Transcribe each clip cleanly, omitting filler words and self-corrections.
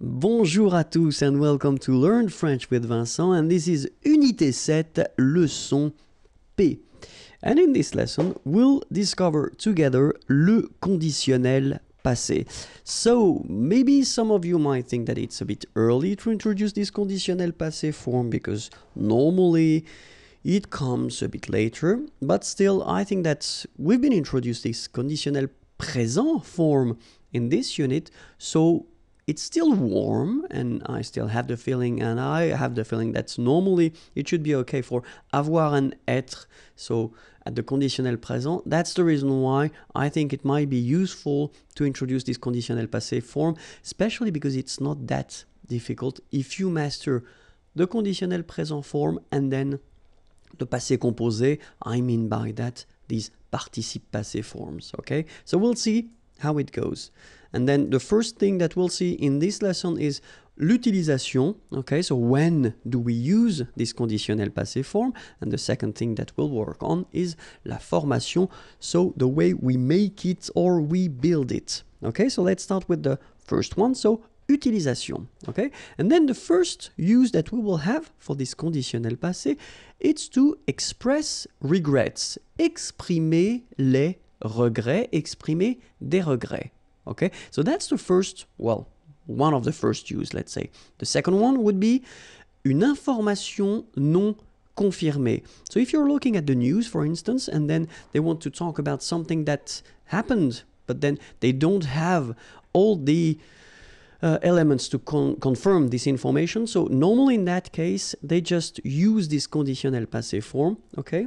Bonjour à tous and welcome to Learn French with Vincent, and this is Unité 7, leçon P. And in this lesson, we'll discover together le conditionnel passé. So, maybe some of you might think that it's a bit early to introduce this conditionnel passé form because normally it comes a bit later, but still I think that we've been introduced this conditionnel présent form in this unit, so it's still warm and I still have the feeling, and I have the feeling that normally it should be okay for avoir and être, so at the conditionnel présent. That's the reason why I think it might be useful to introduce this conditionnel passé form, especially because it's not that difficult if you master the conditionnel présent form and then the passé composé. I mean by that these participe passé forms, okay? So we'll see how it goes. And then the first thing that we'll see in this lesson is l'utilisation, okay? So when do we use this conditionnel passé form? And the second thing that we'll work on is la formation, so the way we make it or we build it, okay? So let's start with the first one, so utilisation, okay? And then the first use that we will have for this conditionnel passé, it's to express regrets, exprimer les regrets, exprimer des regrets. Okay, so that's the first, well, one of the first use, let's say. The second one would be une information non confirmée. So if you're looking at the news, for instance, and then they want to talk about something that happened, but then they don't have all the elements to confirm this information. So normally in that case, they just use this conditionnel passé form, okay?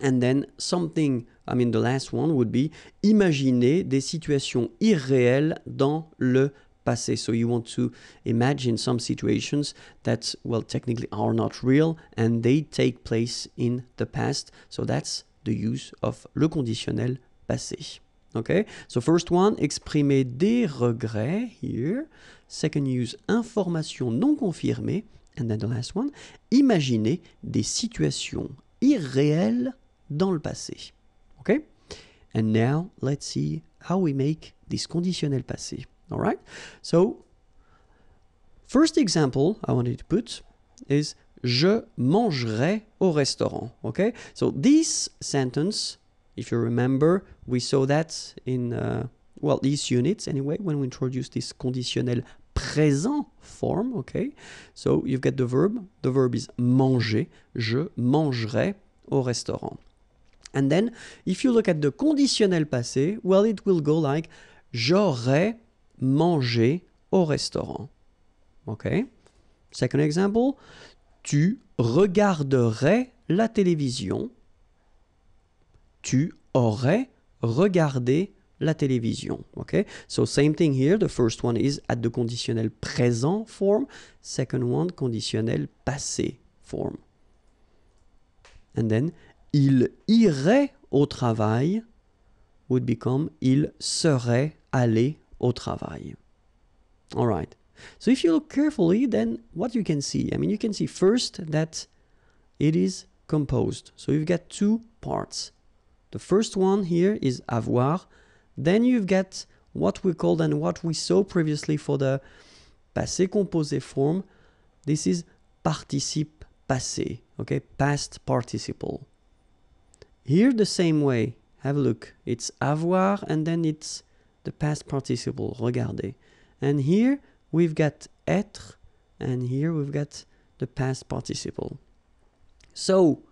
And then something, I mean the last one would be imaginer des situations irréelles dans le passé. So you want to imagine some situations that, well, technically are not real and they take place in the past. So that's the use of le conditionnel passé. Okay, so first one, exprimer des regrets here. Second use, information non confirmée. And then the last one, imaginer des situations irréelles dans le passé. Okay? And now let's see how we make this conditionnel passé. All right? So, first example I wanted to put is je mangerai au restaurant. Okay? So this sentence, if you remember, we saw that in, well, these units anyway, when we introduced this conditionnel présent form, okay? So you've got the verb is manger, je mangerai au restaurant. And then, if you look at the conditionnel passé, well, it will go like j'aurais mangé au restaurant. Okay? Second example, tu regarderais la télévision. Tu aurais regardé la télévision. Okay? So same thing here. The first one is at the conditionnel présent form. Second one, conditionnel passé form. And then, il irait au travail would become il serait allé au travail. All right. So if you look carefully, then what you can see? I mean, you can see first that it is composed. So you've got two parts. The first one here is avoir. Then you've got what we called and what we saw previously for the passé composé form. This is participe passé. Okay, past participle. Here the same way, have a look, it's avoir and then it's the past participle, regardez. And here we've got être and here we've got the past participle. So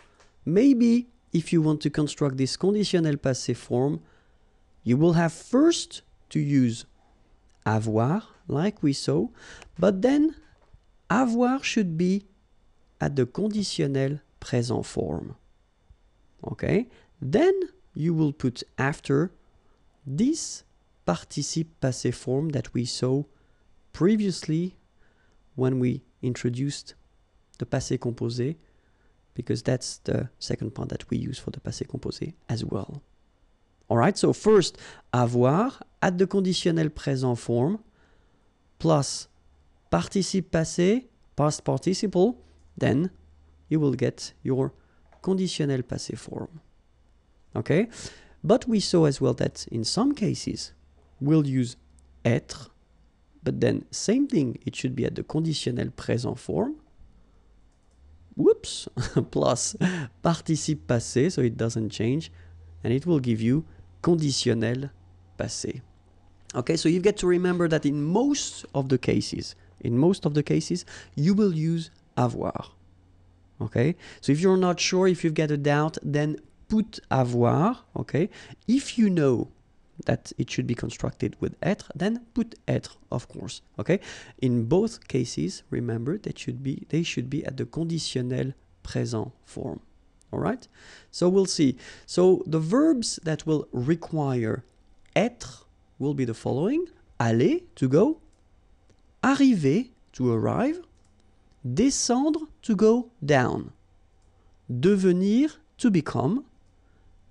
maybe if you want to construct this conditionnel passé form, you will have first to use avoir like we saw, but then avoir should be at the conditionnel présent form. Okay, then you will put after this participe passé form that we saw previously when we introduced the passé composé, because that's the second part that we use for the passé composé as well. All right, so first avoir at the conditionnel présent form plus participe passé, past participle, then you will get your conditionnel passé form. Okay? But we saw as well that in some cases we'll use être but then same thing, it should be at the conditionnel présent form. Whoops, plus participe passé, so it doesn't change, and it will give you conditionnel passé. Okay, so you've got to remember that in most of the cases, you will use avoir. Okay, so if you're not sure, if you've got a doubt, then put avoir. Okay, if you know that it should be constructed with être, then put être, of course. Okay, in both cases, remember that they should be at the conditionnel présent form. All right, so we'll see. So the verbs that will require être will be the following: aller, to go; arriver, to arrive; descendre, to go down; devenir, to become;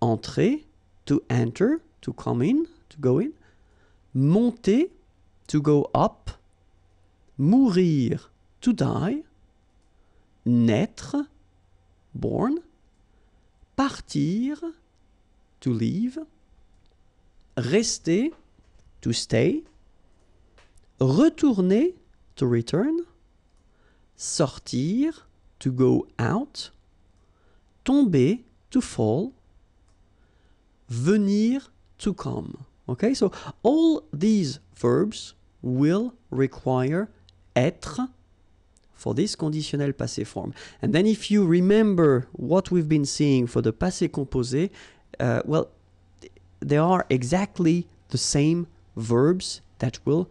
entrer, to enter, to come in, to go in; monter, to go up; mourir, to die; naître, born; partir, to leave; rester, to stay; retourner, to return; sortir, to go out; tomber, to fall; venir, to come. Okay, so all these verbs will require être for this conditionnel passé form. And then if you remember what we've been seeing for the passé composé, well, they are exactly the same verbs that will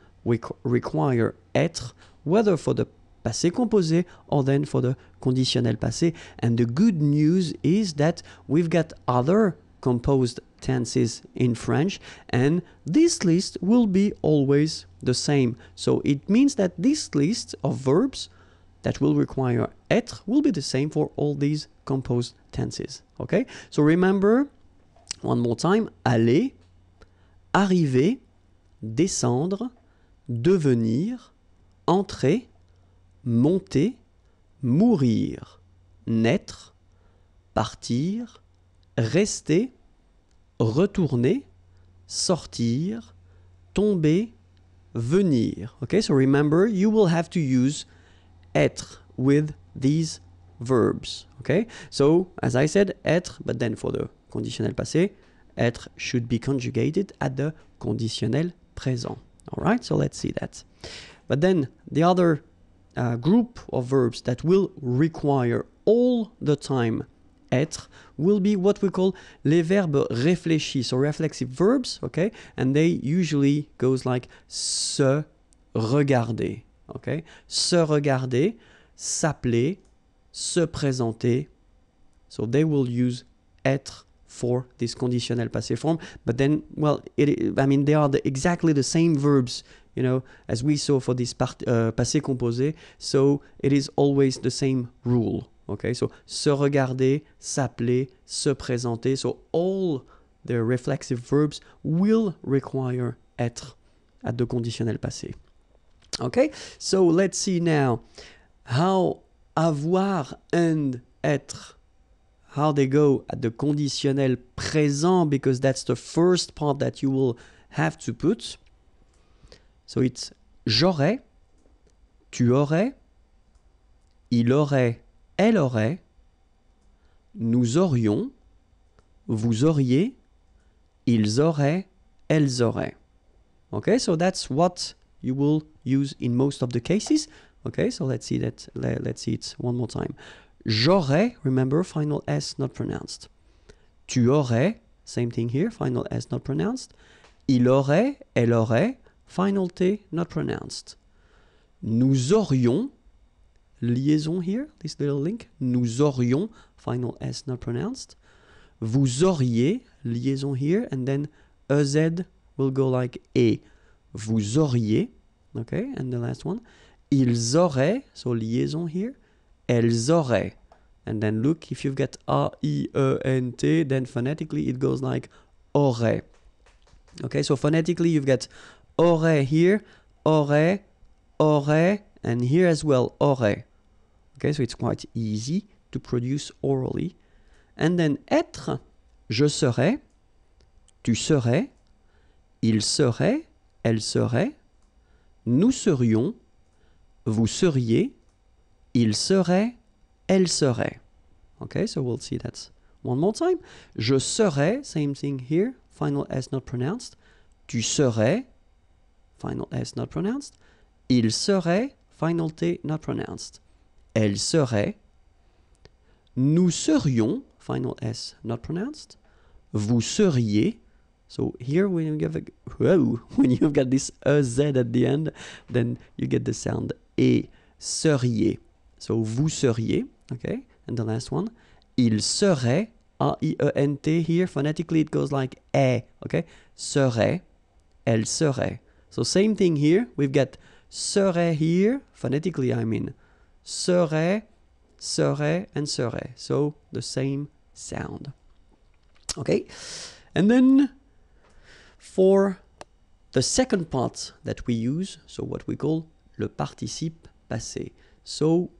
require être, whether for the passé composé or then for the conditionnel passé. And the good news is that we've got other composed tenses in French, and this list will be always the same. So it means that this list of verbs that will require être will be the same for all these composed tenses. Okay? So remember, one more time: aller, arriver, descendre, devenir, entrer, monter, mourir, naître, partir, rester, retourner, sortir, tomber, venir. Okay, so remember, you will have to use être with these verbs. Okay, so as I said, être, but then for the conditionnel passé, être should be conjugated at the conditionnel présent. All right, so let's see that. But then the other group of verbs that will require all the time être will be what we call les verbes réfléchis, so reflexive verbs, okay? And they usually goes like se regarder, okay? Se regarder, s'appeler, se présenter. So they will use être for this conditionnel passé form, but then, well, they are exactly the same verbs, you know, as we saw for this passé composé, so it is always the same rule, okay? So, se regarder, s'appeler, se présenter, so all the reflexive verbs will require être at the conditionnel passé. Okay, so let's see now how avoir and être, how they go at the conditionnel présent, because that's the first part that you will have to put. So it's j'aurais, tu aurais, il aurait, elle aurait, nous aurions, vous auriez, ils auraient, elles auraient. Okay, so that's what you will use in most of the cases. Okay, so let's see that. Let's see it one more time. J'aurais, remember, final S not pronounced. Tu aurais, same thing here, final S not pronounced. Il aurait, elle aurait, final T not pronounced. Nous aurions, liaison here, this little link. Nous aurions, final S not pronounced. Vous auriez, liaison here, and then EZ will go like E. Vous auriez, okay, and the last one. Ils auraient, so liaison here. Elles auraient. And then look, if you've got A-I-E-N-T, then phonetically it goes like aurait. Okay, so phonetically you've got aurait here, aurait, aurait, and here as well, aurait. Okay, so it's quite easy to produce orally. And then être, je serais, tu serais, il serait, elle serait, nous serions, vous seriez, il serait, elle serait. Okay, so we'll see that one more time. Je serais, same thing here, final S not pronounced. Tu serais, final S not pronounced. Il serait, final T not pronounced. Elle serait. Nous serions, final S not pronounced. Vous seriez. So here when you've got this Z at the end, then you get the sound et seriez. So vous seriez, okay? And the last one, il serait, A-I-E-N-T here, phonetically it goes like eh, okay? Serait, elle serait. So same thing here, we've got serait here, phonetically I mean, serait, serait, and serait. So the same sound. Okay? And then for the second part that we use, so what we call le participe passé. So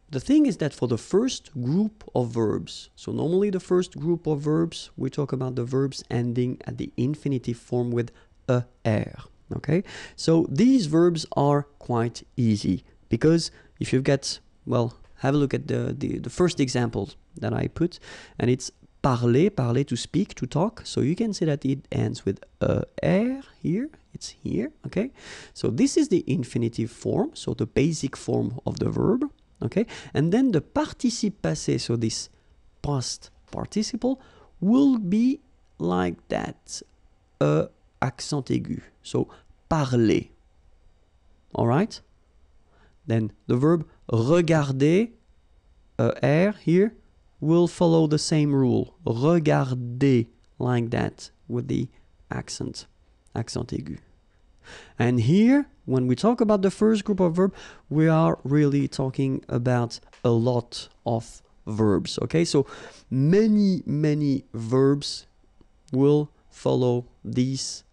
the thing is that for the first group of verbs, so normally the first group of verbs, we talk about the verbs ending at the infinitive form with er. Okay? So these verbs are quite easy because if you've got, well, have a look at the first example that I put, and it's parler, parler to speak, to talk. So you can see that it ends with er here. It's here, okay? So this is the infinitive form, so the basic form of the verb, okay? And then the participe passé, so this past participle, will be like that, accent aigu. So parler, all right? Then the verb regarder, er here, will follow the same rule. Regarder, like that, with the accent aigu. And here, when we talk about the first group of verbs, we are really talking about a lot of verbs, okay? So many verbs will follow this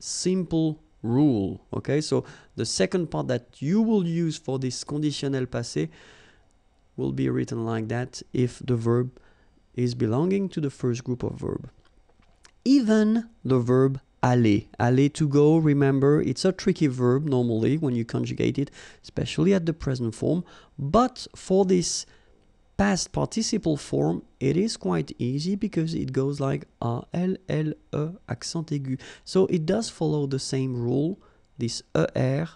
simple rule, okay? So the second part that you will use for this conditionnel passé will be written like that if the verb is belonging to the first group of verb. Even the verb aller. Aller, to go, remember, it's a tricky verb normally when you conjugate it, especially at the present form. But for this past participle form, it is quite easy because it goes like A, L, L, E, accent aigu. So it does follow the same rule. This ER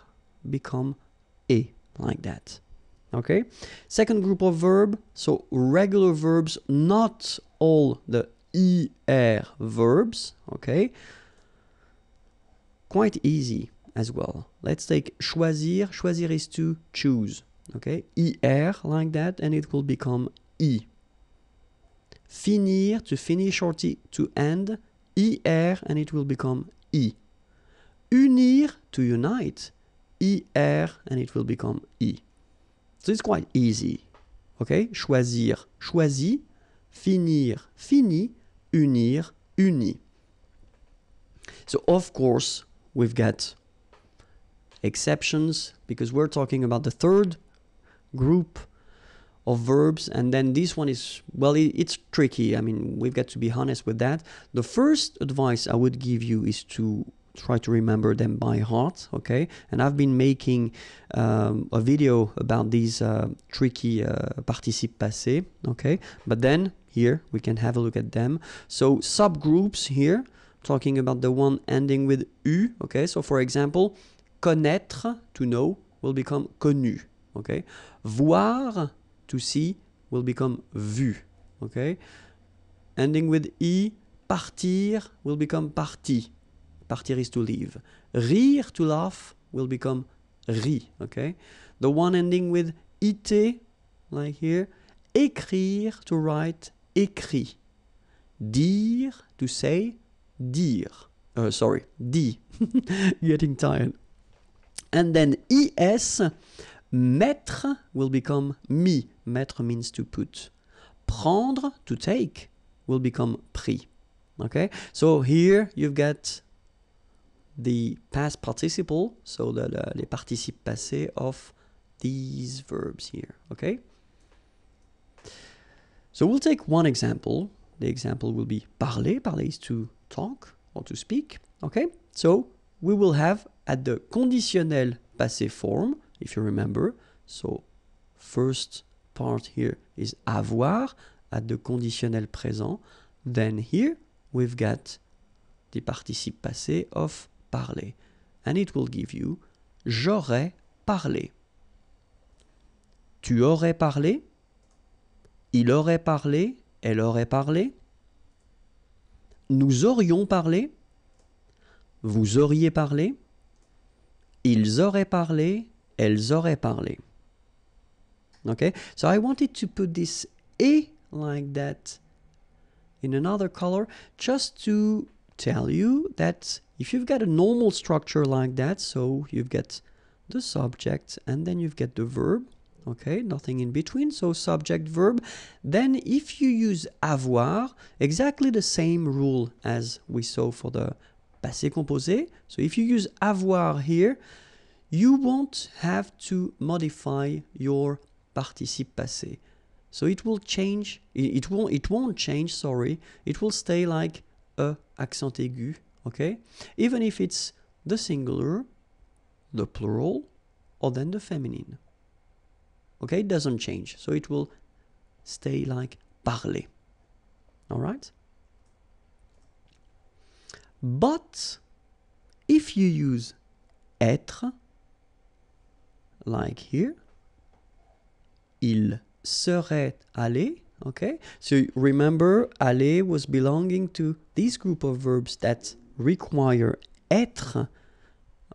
become E, like that. Okay? Second group of verb, so regular verbs, not all the ER verbs, okay? Quite easy as well. Let's take choisir. Choisir is to choose, okay? ER, like that, and it will become E. Finir, to finish or to end, ER, and it will become E. Unir, to unite, ER, and it will become E. So it's quite easy, okay? Choisir, choisi, finir, fini, unir, uni. So of course, we've got exceptions because we're talking about the third group of verbs, and then this one is, well, it's tricky. I mean, we've got to be honest with that. The first advice I would give you is to try to remember them by heart, okay? And I've been making a video about these tricky participe passé, okay? But then here we can have a look at them. So subgroups here, talking about the one ending with U, okay? So for example, connaître, to know, will become connu, okay? Voir, to see, will become vu, okay? Ending with I, partir, will become parti. Partir is to leave. Rire, to laugh, will become ri, okay? The one ending with ite, like here, écrire, to write, écrit. Dire, to say, dire. Dit. Getting tired. And then es, mettre, will become mis. Mettre means to put. Prendre, to take, will become pris. Okay? So here you've got the past participle, so les participes passés of these verbs here, okay? So we'll take one example. The example will be parler. Parler is to talk or to speak, okay? So we will have at the conditionnel passé form, if you remember. So first part here is avoir at the conditionnel présent. Then here we've got the participe passé of parler. And it will give you j'aurais parlé. Tu aurais parlé. Il aurait parlé. Elle aurait parlé. Nous aurions parlé. Vous auriez parlé. Ils auraient parlé. Elles auraient parlé. Okay, so I wanted to put this A like that in another color just to tell you that if you've got a normal structure like that, so you've got the subject and then you've got the verb, okay, nothing in between, so subject, verb, then if you use avoir, exactly the same rule as we saw for the passé composé, so if you use avoir here, you won't have to modify your participe passé. So it will change, it won't change, sorry, it will stay like a accent aigu, okay? Even if it's the singular, the plural, or then the feminine. Okay, it doesn't change, so it will stay like parler. All right? But if you use être, like here, il serait allé, okay? So remember, aller was belonging to this group of verbs that require être,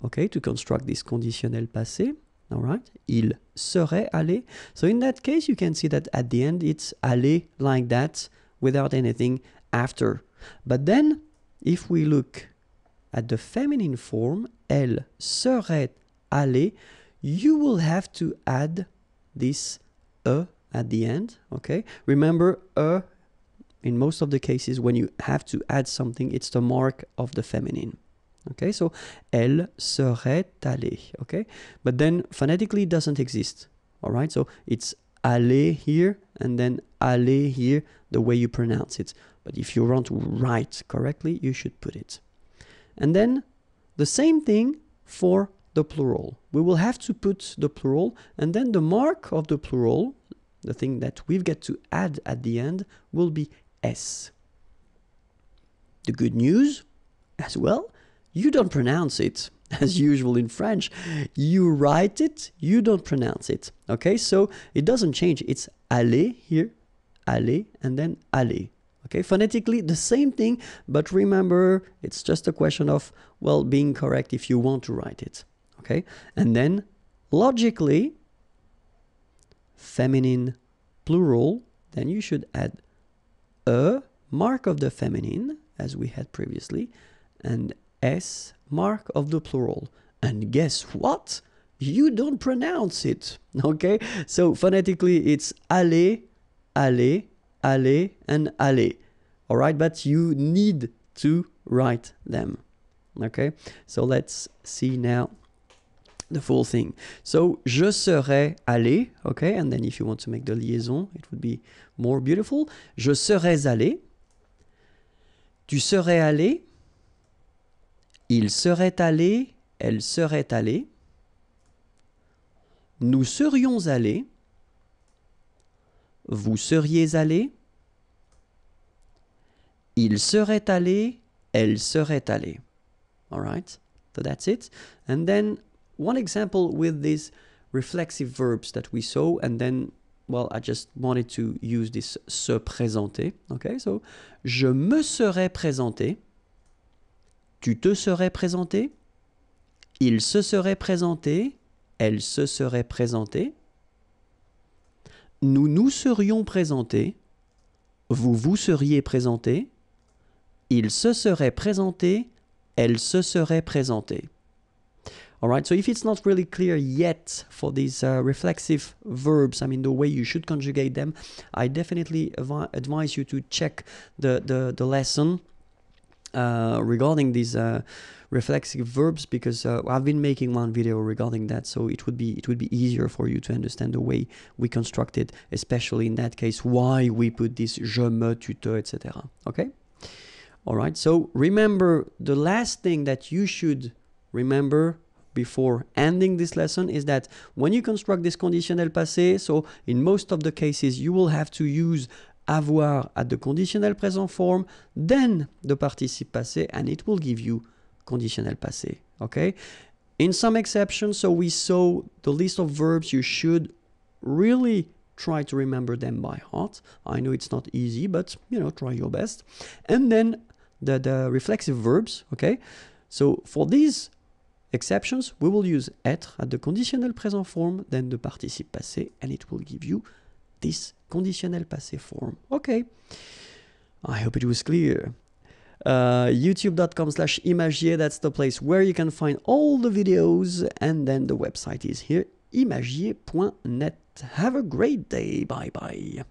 okay, to construct this conditionnel passé, all right? Il serait allé. So in that case, you can see that at the end, it's allé like that without anything after. But then, if we look at the feminine form, elle serait allée, you will have to add this e at the end, okay? Remember, in most of the cases, when you have to add something, it's the mark of the feminine. Okay, so elle serait allée, okay? But then phonetically it doesn't exist, all right? So it's aller here and then aller here, the way you pronounce it. But if you want to write correctly, you should put it. And then the same thing for the plural. We will have to put the plural, and then the mark of the plural, the thing that we've got to add at the end, will be S. The good news as well, you don't pronounce it as usual in French. You write it, you don't pronounce it. Okay, so it doesn't change. It's aller here, aller, and then aller. Okay, phonetically the same thing, but remember, it's just a question of, well, being correct if you want to write it. Okay, and then logically, feminine plural, then you should add a mark of the feminine, as we had previously, and S mark of the plural. And guess what? You don't pronounce it. Okay, so phonetically it's aller, aller, aller, and aller. All right, but you need to write them. Okay, so let's see now the full thing. So je serais allé, okay, and then if you want to make the liaison, it would be more beautiful. Je serais allé. Tu serais allé. Il serait allé. Elle serait allée. Nous serions allés. Vous seriez allé. Il serait allé. Elle serait allée. All right, so that's it. And then one example with these reflexive verbs that we saw, and then, well, I just wanted to use this se présenter. Okay, so je me serais présenté. Tu te serais présenté. Il se serait présenté. Elle se serait présentée. Nous nous serions présentés. Vous vous seriez présenté. Il se serait présenté. Elle se serait présentée. All right, so if it's not really clear yet for these reflexive verbs, I mean, the way you should conjugate them, I definitely advise you to check the lesson regarding these reflexive verbs, because I've been making one video regarding that, so it would be easier for you to understand the way we construct it, especially in that case, why we put this je, me, tu, te, etc. Okay? All right, so remember, the last thing that you should remember before ending this lesson is that when you construct this conditionnel passé, so in most of the cases you will have to use avoir at the conditional present form, then the participe passé, and it will give you conditional passé, okay? In some exceptions, so we saw the list of verbs, you should really try to remember them by heart. I know it's not easy, but, you know, try your best. And then the reflexive verbs, okay? So for these exceptions, we will use être at the conditional present form, then the participe passé, and it will give you this conditional passé form. Okay, I hope it was clear. youtube.com/imagier, that's the place where you can find all the videos, and then the website is here, imagier.net. Have a great day. Bye bye.